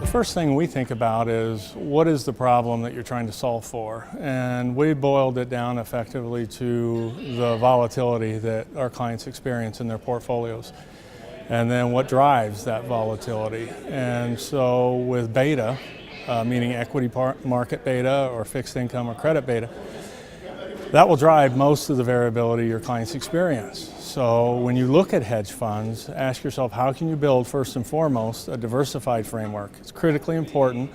first thing we think about is what is the problem that you're trying to solve for? And we boiled it down effectively to the volatility that our clients experience in their portfolios. And then what drives that volatility. And so with beta, meaning equity market beta or fixed income or credit beta, that will drive most of the variability your clients experience. So when you look at hedge funds, ask yourself, how can you build, first and foremost, a diversified framework? It's critically important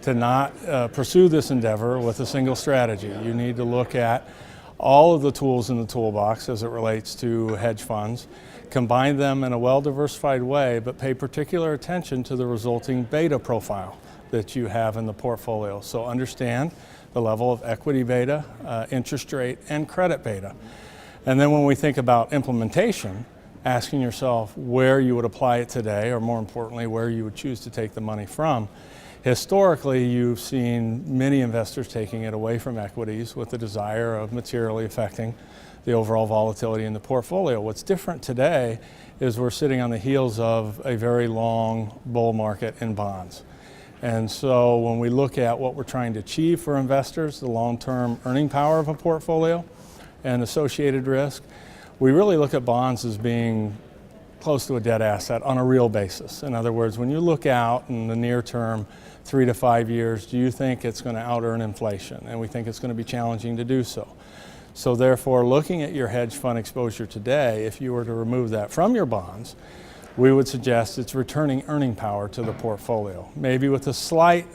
to not pursue this endeavor with a single strategy. You need to look at all of the tools in the toolbox as it relates to hedge funds, combine them in a well-diversified way, but pay particular attention to the resulting beta profile that you have in the portfolio. So understand the level of equity beta, interest rate, and credit beta. And then when we think about implementation, asking yourself where you would apply it today, or more importantly, where you would choose to take the money from. Historically, you've seen many investors taking it away from equities with the desire of materially affecting the overall volatility in the portfolio. What's different today is we're sitting on the heels of a very long bull market in bonds. And so when we look at what we're trying to achieve for investors, the long-term earning power of a portfolio and associated risk, we really look at bonds as being close to a dead asset on a real basis. In other words, when you look out in the near term, 3 to 5 years, do you think it's going to out-earn inflation? And we think it's going to be challenging to do so. So therefore, looking at your hedge fund exposure today, if you were to remove that from your bonds, we would suggest it's returning earning power to the portfolio, maybe with a slight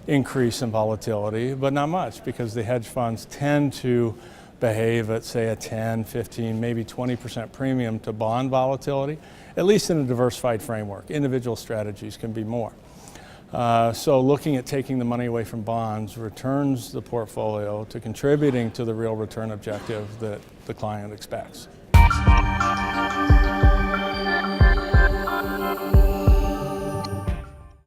increase in volatility, but not much, because the hedge funds tend to behave at, say, a 10, 15, maybe 20% premium to bond volatility, at least in a diversified framework. Individual strategies can be more. So looking at taking the money away from bonds returns the portfolio to contributing to the real return objective that the client expects.